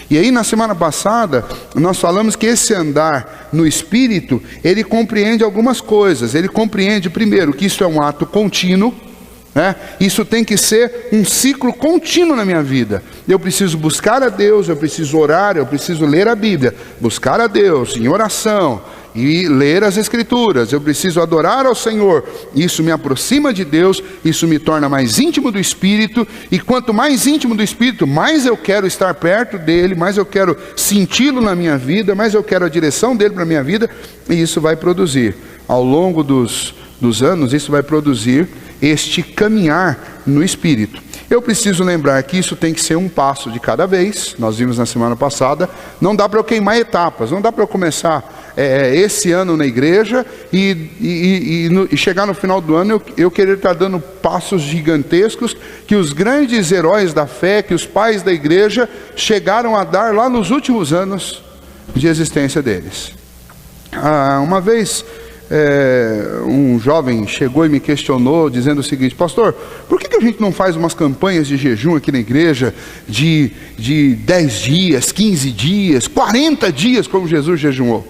E aí na semana passada, nós falamos que esse andar no Espírito, ele compreende algumas coisas. Ele compreende, primeiro, que isso é um ato contínuo, né? Isso tem que ser um ciclo contínuo na minha vida. Eu preciso buscar a Deus, eu preciso orar, eu preciso ler a Bíblia. Buscar a Deus em oração e ler as Escrituras. Eu preciso adorar ao Senhor. Isso me aproxima de Deus, isso me torna mais íntimo do Espírito. E quanto mais íntimo do Espírito, mais eu quero estar perto dele, mais eu quero senti-lo na minha vida, mais eu quero a direção dele para a minha vida. E isso vai produzir, ao longo dos anos, isso vai produzir este caminhar no Espírito. Eu preciso lembrar que isso tem que ser um passo de cada vez. Nós vimos na semana passada. Não dá para eu queimar etapas. Não dá para eu começar esse ano na igreja e chegar no final do ano eu querer estar dando passos gigantescos que os grandes heróis da fé, que os pais da igreja chegaram a dar lá nos últimos anos de existência deles. Uma vez um jovem chegou e me questionou dizendo o seguinte: pastor, por que a gente não faz umas campanhas de jejum aqui na igreja de 10 dias, 15 dias, 40 dias como Jesus jejuou?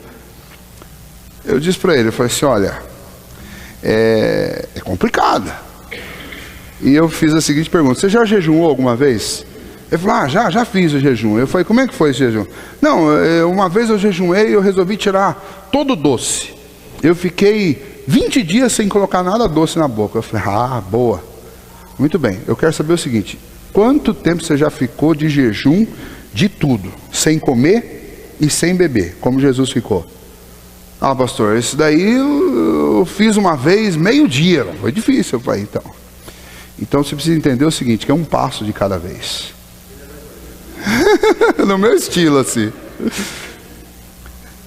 Eu disse para ele, eu falei assim: olha, é complicado. E eu fiz a seguinte pergunta: você já jejuou alguma vez? Ele falou: já fiz o jejum. Eu falei: como é que foi esse jejum? Não, uma vez eu jejuei e eu resolvi tirar todo o doce. Eu fiquei 20 dias sem colocar nada doce na boca. Eu falei: boa. Muito bem, eu quero saber o seguinte: quanto tempo você já ficou de jejum de tudo, sem comer e sem beber, como Jesus ficou? Pastor, isso daí eu fiz uma vez, meio-dia. Foi difícil. Eu falei: então você precisa entender o seguinte, que é um passo de cada vez. No meu estilo, assim.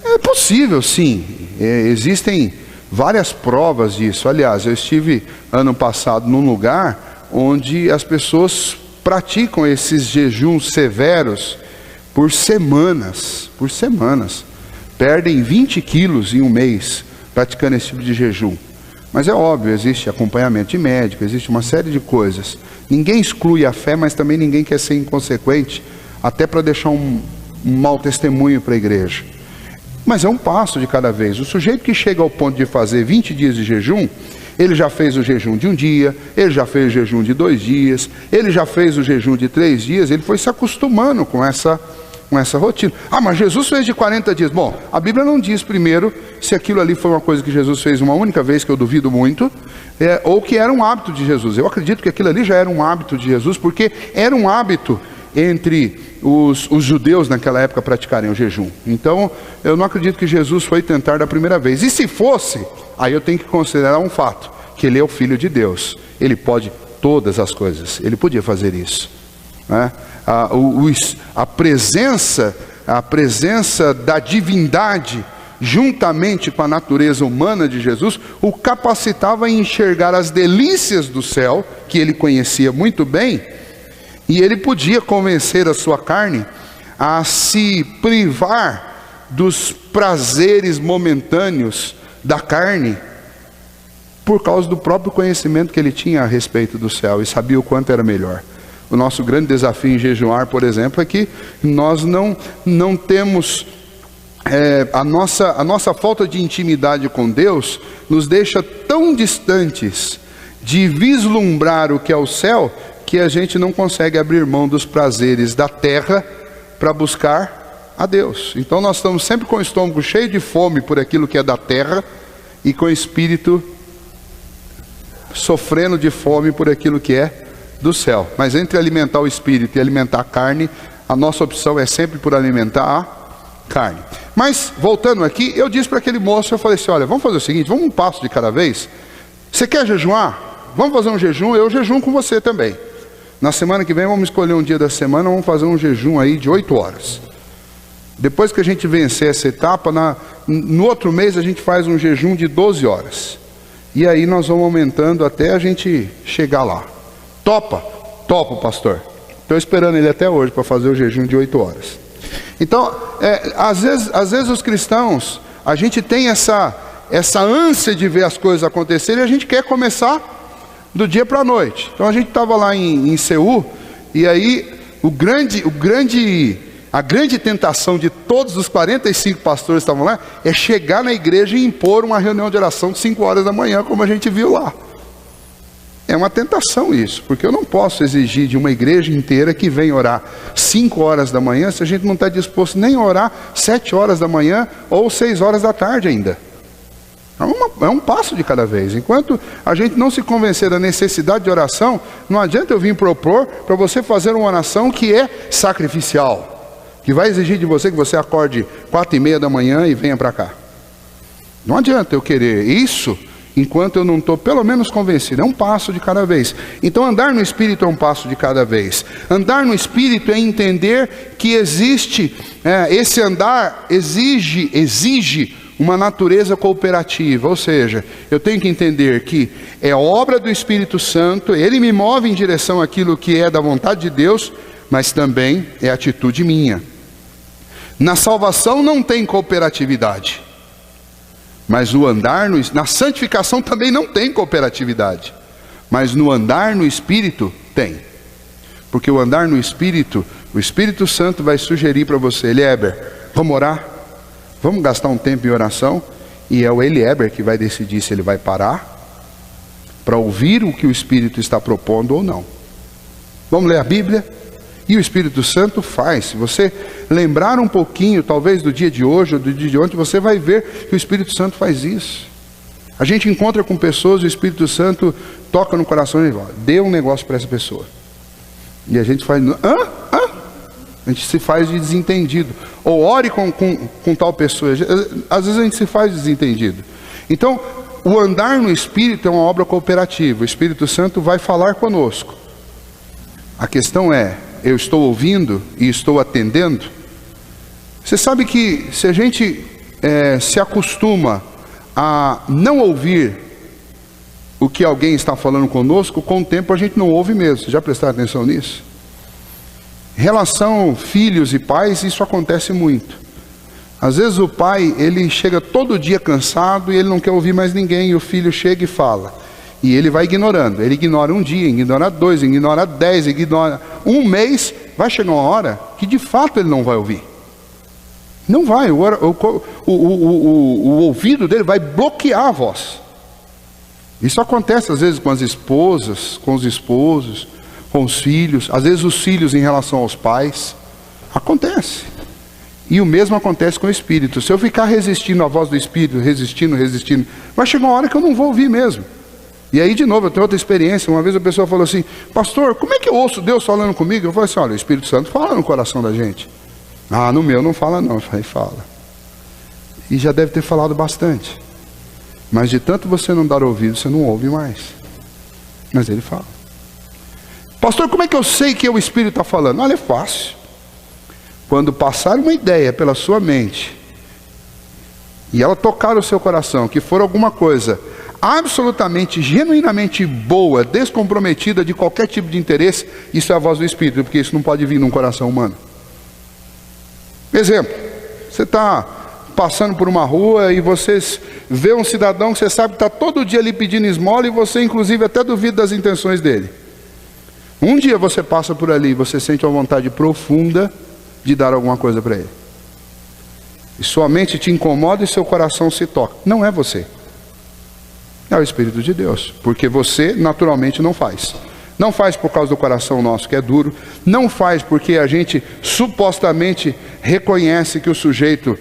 É possível, sim. Existem várias provas disso. Aliás, eu estive ano passado num lugar onde as pessoas praticam esses jejuns severos por semanas. Perdem 20 quilos em um mês praticando esse tipo de jejum. Mas é óbvio, existe acompanhamento de médico, existe uma série de coisas. Ninguém exclui a fé, mas também ninguém quer ser inconsequente, até para deixar um mau testemunho para a igreja. Mas é um passo de cada vez. O sujeito que chega ao ponto de fazer 20 dias de jejum, ele já fez o jejum de um dia, ele já fez o jejum de 2 dias, ele já fez o jejum de 3 dias, ele foi se acostumando com essa rotina. Mas Jesus fez de 40 dias. Bom, a Bíblia não diz primeiro se aquilo ali foi uma coisa que Jesus fez uma única vez, que eu duvido muito, ou que era um hábito de Jesus. Eu acredito que aquilo ali já era um hábito de Jesus, porque era um hábito entre os judeus naquela época praticarem o jejum. Então, eu não acredito que Jesus foi tentar da primeira vez. E se fosse, aí eu tenho que considerar um fato, que ele é o Filho de Deus. Ele pode todas as coisas. Ele podia fazer isso, né? A presença da divindade juntamente com a natureza humana de Jesus o capacitava a enxergar as delícias do céu, que ele conhecia muito bem, e ele podia convencer a sua carne a se privar dos prazeres momentâneos da carne, por causa do próprio conhecimento que ele tinha a respeito do céu e sabia o quanto era melhor. O nosso grande desafio em jejuar, por exemplo, é que nós não temos, a nossa falta de intimidade com Deus nos deixa tão distantes de vislumbrar o que é o céu, que a gente não consegue abrir mão dos prazeres da terra para buscar a Deus. Então nós estamos sempre com o estômago cheio de fome por aquilo que é da terra e com o espírito sofrendo de fome por aquilo que é do céu. Mas entre alimentar o espírito e alimentar a carne, a nossa opção é sempre por alimentar a carne. Mas voltando aqui, eu disse para aquele moço, eu falei assim: olha, vamos fazer o seguinte, vamos um passo de cada vez. Você quer jejuar? Vamos fazer um jejum, eu jejuo com você também. Na semana que vem vamos escolher um dia da semana, vamos fazer um jejum aí de 8 horas. Depois que a gente vencer essa etapa, no outro mês a gente faz um jejum de 12 horas. E aí nós vamos aumentando até a gente chegar lá. Topa? Topo, pastor. Estou esperando ele até hoje para fazer o jejum de 8 horas. Então, às vezes os cristãos, a gente tem essa ânsia de ver as coisas acontecerem e a gente quer começar do dia para a noite. Então a gente estava lá em Seul, e aí o grande a grande tentação de todos os 45 pastores que estavam lá é chegar na igreja e impor uma reunião de oração de 5 horas da manhã, como a gente viu lá. É uma tentação isso, porque eu não posso exigir de uma igreja inteira que venha orar 5 horas da manhã, se a gente não está disposto nem a orar 7 horas da manhã ou 6 horas da tarde ainda. É um passo de cada vez. Enquanto a gente não se convencer da necessidade de oração, não adianta eu vir propor para você fazer uma oração que é sacrificial, que vai exigir de você que você acorde 4h30 da manhã e venha para cá. Não adianta eu querer isso enquanto eu não estou pelo menos convencido. É um passo de cada vez. Então andar no Espírito é um passo de cada vez. Andar no Espírito é entender que existe, esse andar exige uma natureza cooperativa, ou seja, eu tenho que entender que é obra do Espírito Santo, ele me move em direção àquilo que é da vontade de Deus, mas também é atitude minha. Na salvação não tem cooperatividade, mas no andar, na santificação também não tem cooperatividade, mas no andar no Espírito tem. Porque o andar no Espírito, o Espírito Santo vai sugerir para você: Elieber, vamos orar? Vamos gastar um tempo em oração? E é o Elieber que vai decidir se ele vai parar para ouvir o que o Espírito está propondo ou não. Vamos ler a Bíblia? E o Espírito Santo faz. Se você lembrar um pouquinho, talvez do dia de hoje ou do dia de ontem, você vai ver que o Espírito Santo faz isso. A gente encontra com pessoas, o Espírito Santo toca no coração e fala: dê um negócio para essa pessoa. E a gente faz: a gente se faz de desentendido. Ou ore com tal pessoa. Às vezes a gente se faz desentendido. Então, o andar no Espírito é uma obra cooperativa. O Espírito Santo vai falar conosco. A questão é: eu estou ouvindo e estou atendendo? Você sabe que se a gente se acostuma a não ouvir o que alguém está falando conosco, com o tempo a gente não ouve mesmo. Você já prestaram atenção nisso? Relação filhos e pais, isso acontece muito. Às vezes o pai, ele chega todo dia cansado e ele não quer ouvir mais ninguém, e o filho chega e fala. E ele vai ignorando. Ele ignora um dia, ignora 2, ignora 10, ignora um mês. Vai chegar uma hora que de fato ele não vai ouvir. Não vai. O ouvido dele vai bloquear a voz. Isso acontece às vezes com as esposas, com os esposos, com os filhos. Às vezes os filhos em relação aos pais. Acontece. E o mesmo acontece com o Espírito. Se eu ficar resistindo à voz do Espírito, resistindo, vai chegar uma hora que eu não vou ouvir mesmo. E aí de novo eu tenho outra experiência. Uma vez a pessoa falou assim: pastor, como é que eu ouço Deus falando comigo? Eu falei assim: olha, o Espírito Santo fala no coração da gente. Ah, no meu não fala não. Eu falei: fala. E já deve ter falado bastante. Mas de tanto você não dar ouvido, você não ouve mais. Mas ele fala. Pastor, como é que eu sei que o Espírito está falando? Olha, é fácil. Quando passar uma ideia pela sua mente e ela tocar o seu coração, que for alguma coisa absolutamente, genuinamente boa, descomprometida de qualquer tipo de interesse, isso é a voz do Espírito, porque isso não pode vir num coração humano. Exemplo: você está passando por uma rua e você vê um cidadão que você sabe que está todo dia ali pedindo esmola, e você inclusive até duvida das intenções dele. Um dia você passa por ali e você sente uma vontade profunda de dar alguma coisa para ele. E sua mente te incomoda e seu coração se toca. Não é você. É o Espírito de Deus. Porque você naturalmente não faz. Não faz por causa do coração nosso que é duro. Não faz porque a gente supostamente reconhece que o sujeito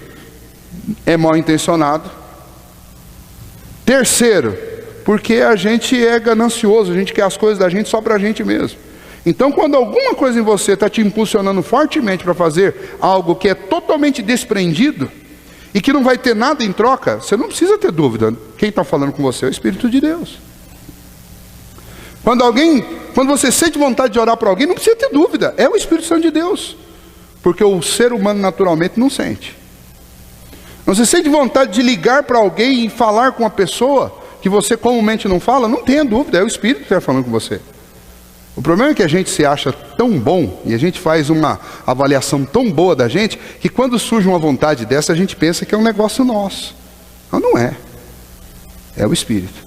é mal intencionado. Terceiro, porque a gente é ganancioso. A gente quer as coisas da gente só para a gente mesmo. Então, quando alguma coisa em você está te impulsionando fortemente para fazer algo que é totalmente desprendido e que não vai ter nada em troca, você não precisa ter dúvida. Quem está falando com você é o Espírito de Deus. Quando você sente vontade de orar para alguém, não precisa ter dúvida. É o Espírito Santo de Deus. Porque o ser humano naturalmente não sente. Você sente vontade de ligar para alguém e falar com uma pessoa que você comumente não fala, não tenha dúvida, é o Espírito que está falando com você. O problema é que a gente se acha tão bom, e a gente faz uma avaliação tão boa da gente, que quando surge uma vontade dessa, a gente pensa que é um negócio nosso. Mas não é. É o Espírito.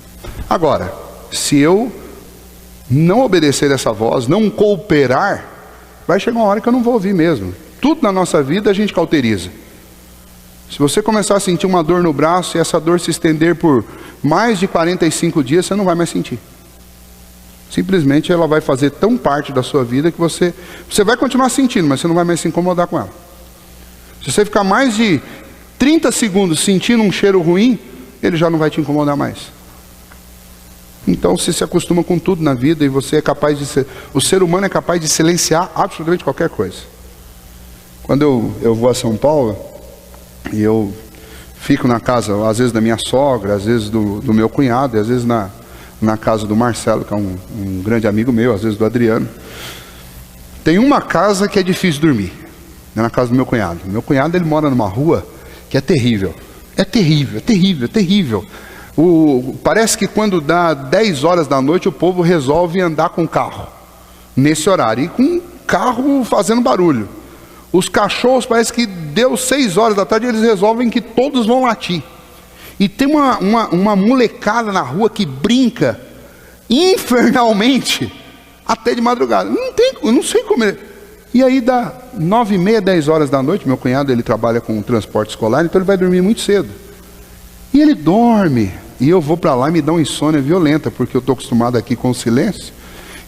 Agora, se eu não obedecer essa voz, não cooperar, vai chegar uma hora que eu não vou ouvir mesmo. Tudo na nossa vida a gente cauteriza. Se você começar a sentir uma dor no braço e essa dor se estender por mais de 45 dias, você não vai mais sentir. Simplesmente ela vai fazer tão parte da sua vida que você vai continuar sentindo, mas você não vai mais se incomodar com ela. Se você ficar mais de 30 segundos sentindo um cheiro ruim, ele já não vai te incomodar mais. Então você se acostuma com tudo na vida e você é capaz de ser... O ser humano é capaz de silenciar absolutamente qualquer coisa. Quando eu vou a São Paulo, e eu fico na casa, às vezes da minha sogra, às vezes do meu cunhado, e às vezes na casa do Marcelo, que é um grande amigo meu, às vezes do Adriano. Tem uma casa que é difícil dormir, é na casa do meu cunhado. Meu cunhado, ele mora numa rua que é terrível. É terrível, é terrível, é terrível. Parece que quando dá 10 horas da noite, o povo resolve andar com carro, nesse horário, e com um carro fazendo barulho. Os cachorros, parece que deu 6 horas da tarde, eles resolvem que todos vão latir. E tem uma molecada na rua que brinca infernalmente até de madrugada. Eu não sei como ele... E aí dá 9h30, 10 horas da noite, meu cunhado, ele trabalha com transporte escolar, então ele vai dormir muito cedo. E ele dorme, e eu vou para lá e me dá uma insônia violenta, porque eu estou acostumado aqui com o silêncio.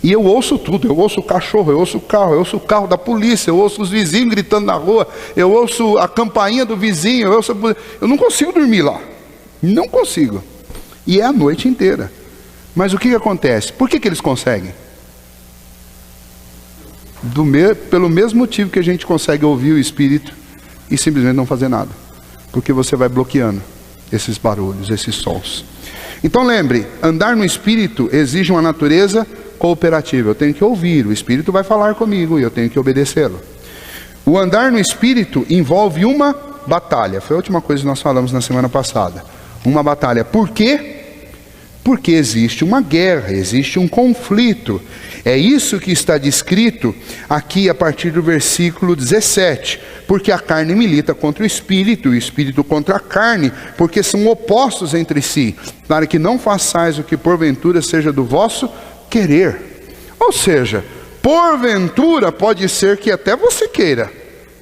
E eu ouço tudo, eu ouço o cachorro, eu ouço o carro, eu ouço o carro da polícia, eu ouço os vizinhos gritando na rua, eu ouço a campainha do vizinho, eu não consigo dormir lá. Não consigo. E é a noite inteira. Mas o que acontece? Por que eles conseguem? Pelo mesmo motivo que a gente consegue ouvir o Espírito e simplesmente não fazer nada. Porque você vai bloqueando esses barulhos, esses sons. Então lembre, andar no Espírito exige uma natureza cooperativa. Eu tenho que ouvir, o Espírito vai falar comigo e eu tenho que obedecê-lo. O andar no Espírito envolve uma batalha. Foi a última coisa que nós falamos na semana passada. Uma batalha. Por quê? Porque existe uma guerra, existe um conflito. É isso que está descrito aqui a partir do versículo 17. Porque a carne milita contra o espírito contra a carne, porque são opostos entre si, para que não façais o que porventura seja do vosso querer. Ou seja, porventura pode ser que até você queira.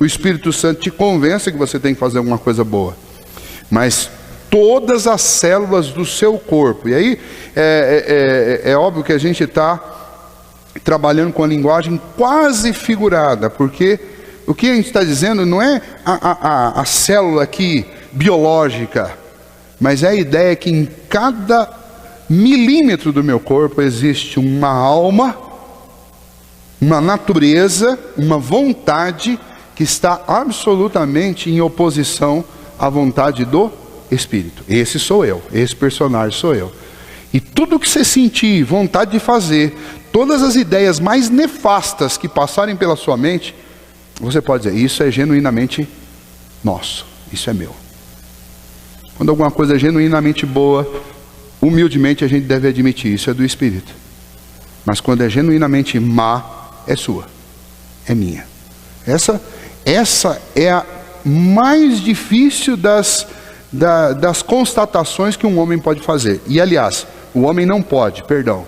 O Espírito Santo te convença que você tem que fazer alguma coisa boa. Mas todas as células do seu corpo, e aí é óbvio que a gente está trabalhando com a linguagem quase figurada, porque o que a gente está dizendo não é a célula aqui biológica, mas é a ideia que em cada milímetro do meu corpo existe uma alma, uma natureza, uma vontade que está absolutamente em oposição à vontade do Espírito. Esse sou eu, esse personagem sou eu. E tudo que você sentir vontade de fazer, todas as ideias mais nefastas que passarem pela sua mente, você pode dizer, isso é genuinamente nosso, isso é meu. Quando alguma coisa é genuinamente boa, humildemente a gente deve admitir, isso é do Espírito. Mas quando é genuinamente má, é sua, é minha. Essa é a mais difícil das constatações que um homem pode fazer. E aliás, o homem não pode, perdão.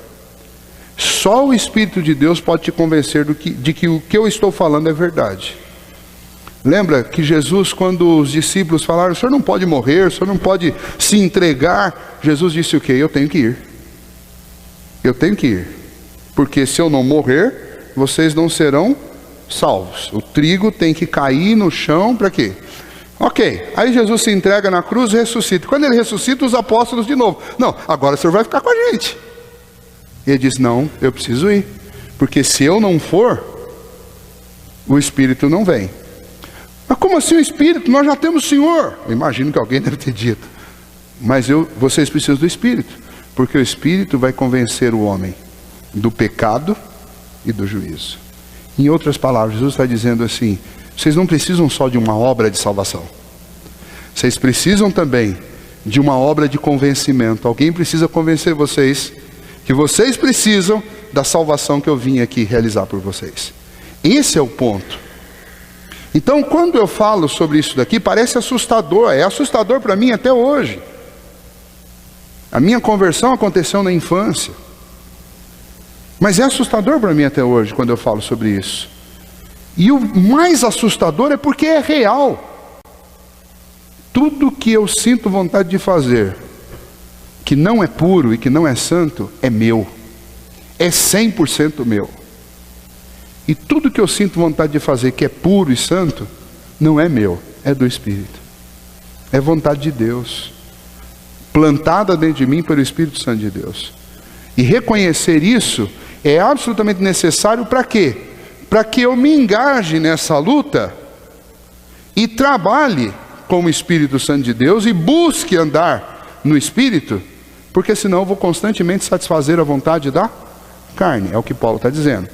Só o Espírito de Deus pode te convencer de que o que eu estou falando é verdade. Lembra que Jesus, quando os discípulos falaram, o senhor não pode morrer, o senhor não pode se entregar, Jesus disse o quê? Eu tenho que ir. Eu tenho que ir. Porque se eu não morrer, vocês não serão salvos. O trigo tem que cair no chão para quê? Ok, aí Jesus se entrega na cruz e ressuscita. Quando ele ressuscita, os apóstolos de novo. Não, agora o senhor vai ficar com a gente. Ele diz, não, eu preciso ir. Porque se eu não for, o Espírito não vem. Mas como assim o Espírito? Nós já temos o Senhor. Eu imagino que alguém deve ter dito. Mas vocês precisam do Espírito. Porque o Espírito vai convencer o homem do pecado e do juízo. Em outras palavras, Jesus está dizendo assim, vocês não precisam só de uma obra de salvação. Vocês precisam também de uma obra de convencimento. Alguém precisa convencer vocês que vocês precisam da salvação que eu vim aqui realizar por vocês. Esse é o ponto. Então, quando eu falo sobre isso daqui, parece assustador. É assustador para mim até hoje. A minha conversão aconteceu na infância. Mas é assustador para mim até hoje, quando eu falo sobre isso. E o mais assustador é porque é real. Tudo que eu sinto vontade de fazer, que não é puro e que não é santo, é meu. É 100% meu. E tudo que eu sinto vontade de fazer que é puro e santo, não é meu, é do Espírito. É vontade de Deus, plantada dentro de mim pelo Espírito Santo de Deus. E reconhecer isso é absolutamente necessário para quê? Para que eu me engaje nessa luta e trabalhe com o Espírito Santo de Deus e busque andar no Espírito, porque senão eu vou constantemente satisfazer a vontade da carne, é o que Paulo está dizendo.